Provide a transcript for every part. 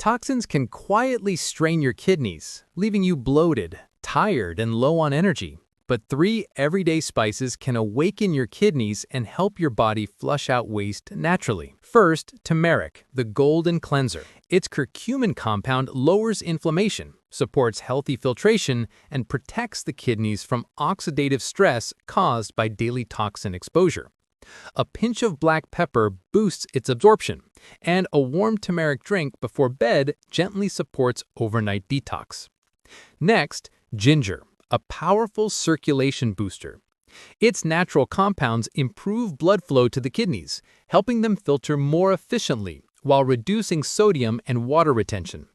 Toxins can quietly strain your kidneys, leaving you bloated, tired, and low on energy. But 3 everyday spices can awaken your kidneys and help your body flush out waste naturally. First, turmeric, the golden cleanser. Its curcumin compound lowers inflammation, supports healthy filtration, and protects the kidneys from oxidative stress caused by daily toxin exposure. A pinch of black pepper boosts its absorption, and a warm turmeric drink before bed gently supports overnight detox. Next, ginger, a powerful circulation booster. Its natural compounds improve blood flow to the kidneys, helping them filter more efficiently while reducing sodium and water retention.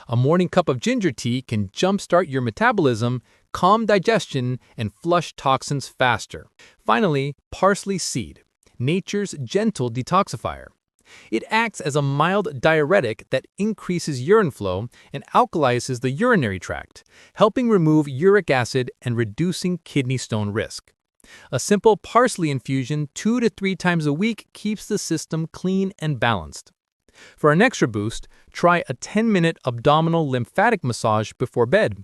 A morning cup of ginger tea can jumpstart your metabolism, calm digestion, and flush toxins faster. Finally, parsley seed, nature's gentle detoxifier. It acts as a mild diuretic that increases urine flow and alkalizes the urinary tract, helping remove uric acid and reducing kidney stone risk. A simple parsley infusion 2 to 3 times a week keeps the system clean and balanced. For an extra boost, try a 10-minute abdominal lymphatic massage before bed.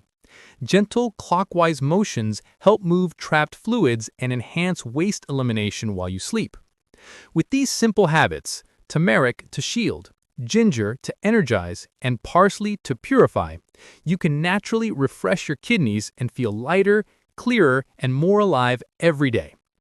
Gentle clockwise motions help move trapped fluids and enhance waste elimination while you sleep. With these simple habits, turmeric to shield, ginger to energize, and parsley to purify, you can naturally refresh your kidneys and feel lighter, clearer, and more alive every day.